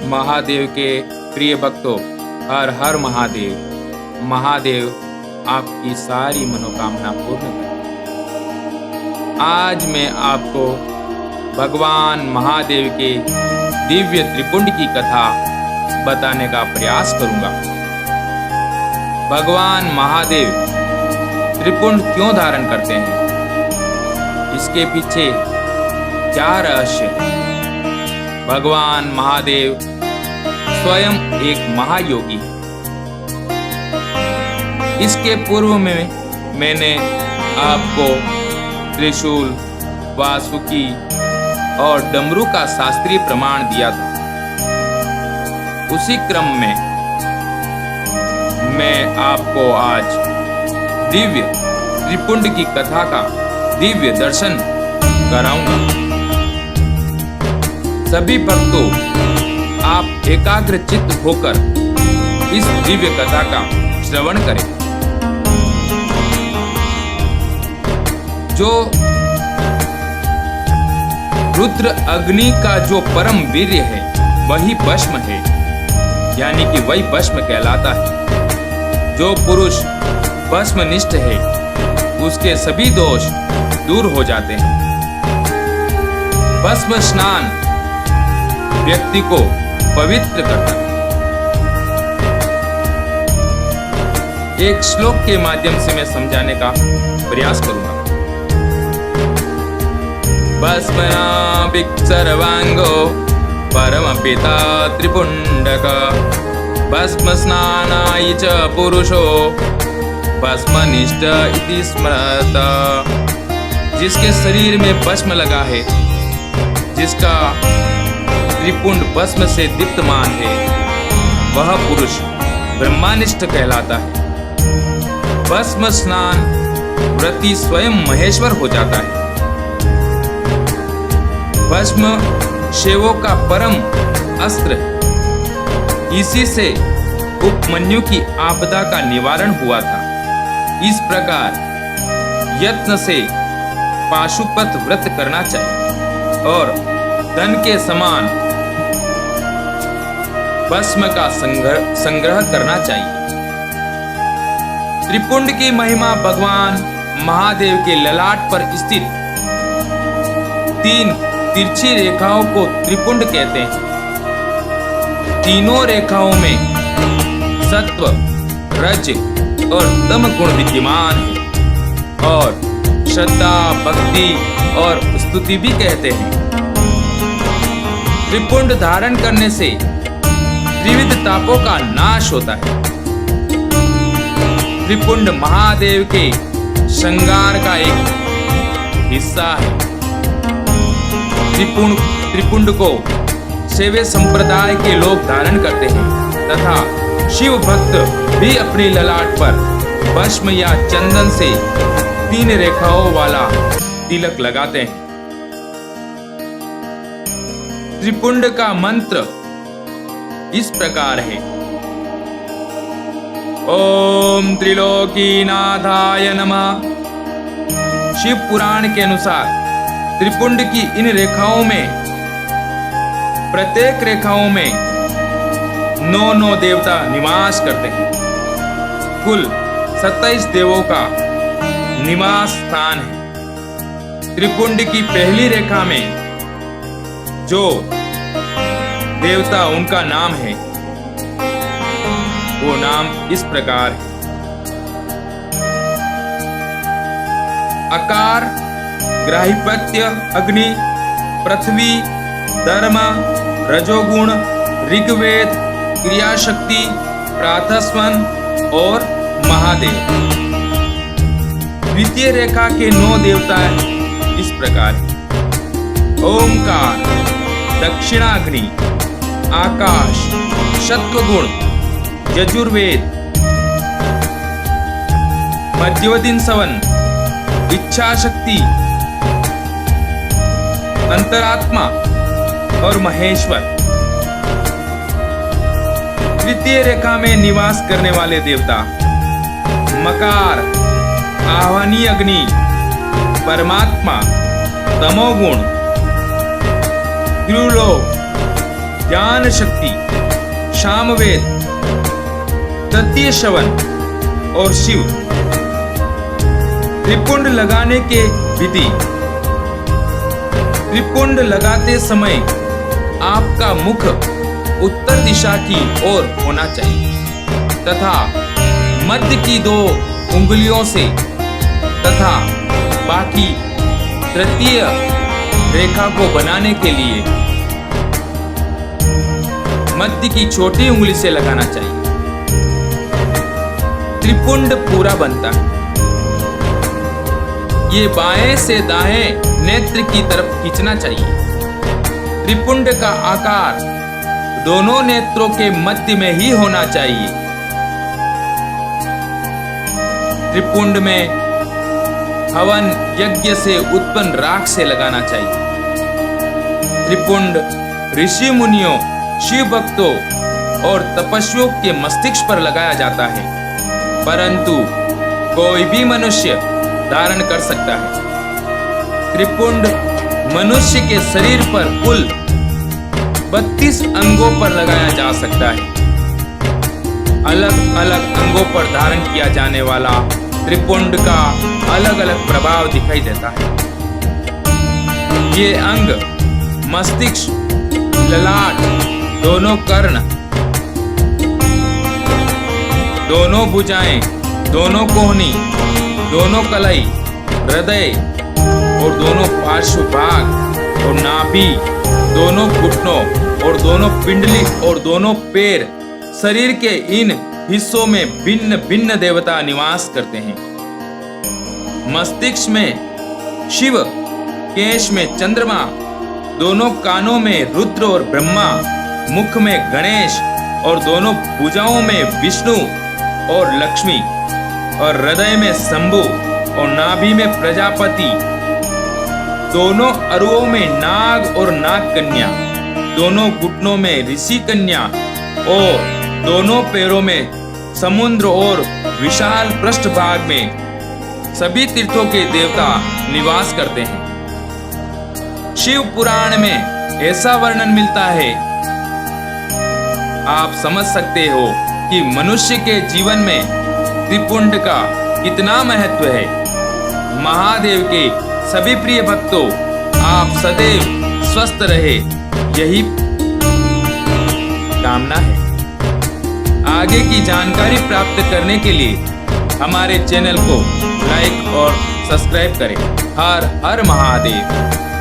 महादेव के प्रिय भक्तों, हर हर महादेव। महादेव आपकी सारी मनोकामना पूर्ण करें। आज मैं आपको भगवान महादेव के दिव्य त्रिपुंड की कथा बताने का प्रयास करूंगा। भगवान महादेव त्रिपुंड क्यों धारण करते हैं, इसके पीछे क्या रहस्य है? भगवान महादेव स्वयं एक महायोगी है। इसके पूर्व में मैंने आपको त्रिशूल, वासुकी और डमरू का शास्त्रीय प्रमाण दिया था। उसी क्रम में मैं आपको आज दिव्य त्रिपुंड की कथा का दिव्य दर्शन कराऊंगा। सभी भक्तों, आप एकाग्र चित्त होकर इस दिव्य कथा का श्रवण करें। जो रुद्र अग्नि का जो परम वीर्य है वही भस्म है, यानी कि वही भस्म कहलाता है। जो पुरुष भस्मनिष्ठ है उसके सभी दोष दूर हो जाते हैं। भस्म स्नान व्यक्ति को पवित्र करता है। एक श्लोक के माध्यम से मैं समझाने का प्रयास करूंगा। भस्मनाभिः सर्वांगो परमपिता त्रिपुंडक, भस्म स्नानाय च पुरुषो भस्मनिष्ठ इति स्मरता। जिसके शरीर में भस्म लगा है, जिसका त्रिपुंड भस्म से दीप्तमान है, वह पुरुष ब्रह्मनिष्ठ कहलाता है। भस्म स्नान व्रती स्वयं महेश्वर हो जाता है। भस्म शिवों का परम अस्त्र है। इसी से उपमन्यु की आपदा का निवारण हुआ था। इस प्रकार यत्न से पाशुपत व्रत करना चाहिए और धन के समान भस्म का संग्रह करना चाहिए। त्रिपुंड की महिमा भगवान महादेव के ललाट पर स्थित 3 तिरछी रेखाओं को त्रिपुंड कहते हैं। तीनों रेखाओं में सत्व, रज और तम गुण विद्यमान है और श्रद्धा, भक्ति और स्तुति भी कहते हैं। त्रिपुंड धारण करने से त्रिविध तापों का नाश होता है। त्रिपुंड महादेव के श्रृंगार का एक हिस्सा है। त्रिपुंड को शैव संप्रदाय के लोग धारण करते हैं तथा शिव भक्त भी अपनी ललाट पर भस्म या चंदन से 3 रेखाओं वाला तिलक लगाते हैं। त्रिपुंड का मंत्र इस प्रकार है। ओम त्रिलोकीनाथाय नमः। शिव पुराण के अनुसार त्रिपुंड की इन रेखाओं में, प्रत्येक रेखाओं में 9 देवता निवास करते हैं। कुल 27 देवों का निवास स्थान है। त्रिपुंड की पहली रेखा में जो देवता उनका नाम है, वो नाम इस प्रकार है। आकार, ग्राहिपत्य, अग्नि, पृथ्वी, धर्म, रजोगुण, ऋग्वेद, क्रियाशक्ति, प्रातस्वन और महादेव। द्वितीय रेखा के 9 देवता इस प्रकार है। ओमकार, दक्षिणाग्नि, आकाश, सत्वगुण, यजुर्वेद, मध्यवतीन सवन, इच्छा शक्ति, अंतरात्मा और महेश्वर। तृतीय रेखा में निवास करने वाले देवता मकार, आह्वानी अग्नि, परमात्मा, तमोगुण, त्रिलोक, ज्ञान शक्ति, सामवेद, तृतीय श्रवण और शिव। त्रिपुंड लगाने के विधि। त्रिपुंड लगाते समय आपका मुख उत्तर दिशा की ओर होना चाहिए तथा मध्य की 2 उंगलियों से तथा बाकी तृतीय रेखा को बनाने के लिए मध्य की छोटी उंगली से लगाना चाहिए। त्रिपुंड पूरा बनता है। ये बाएं से दाएं नेत्र की तरफ खींचना चाहिए। त्रिपुंड का आकार दोनों नेत्रों के मध्य में ही होना चाहिए। त्रिपुंड में हवन यज्ञ से उत्पन्न राख से लगाना चाहिए। त्रिपुंड ऋषि मुनियों, शिव भक्तों और तपस्वियों के मस्तिष्क पर लगाया जाता है, परंतु कोई भी मनुष्य धारण कर सकता है। त्रिपुंड मनुष्य के शरीर पर कुल 32 अंगों पर लगाया जा सकता है। अलग अलग अंगों पर धारण किया जाने वाला त्रिपुंड का अलग अलग प्रभाव दिखाई देता है। ये अंग मस्तिष्क, ललाट, दोनों कर्ण, दोनों भुजाएं, दोनों कोहनी, दोनों कलाई, हृदय और दोनों पार्श्व भाग और नाभि, दोनों घुटनों और दोनों पिंडली और दोनों पैर, शरीर के इन हिस्सों में भिन्न भिन्न देवता निवास करते हैं। मस्तिष्क में शिव, केश में चंद्रमा, दोनों कानों में रुद्र और ब्रह्मा, मुख में गणेश और दोनों भुजाओं में विष्णु और लक्ष्मी, और हृदय में शंभु और नाभि में प्रजापति, दोनों अरुओं में नाग और नाग कन्या, दोनों घुटनों में ऋषि कन्या और दोनों पैरों में समुद्र और विशाल पृष्ठभाग में सभी तीर्थों के देवता निवास करते हैं। शिव पुराण में ऐसा वर्णन मिलता है, आप समझ सकते हो कि मनुष्य के जीवन में त्रिपुंड का कितना महत्व है। महादेव के सभी प्रिय भक्तों, आप सदैव स्वस्थ रहे, यही कामना है। आगे की जानकारी प्राप्त करने के लिए हमारे चैनल को लाइक और सब्सक्राइब करें। हर हर महादेव।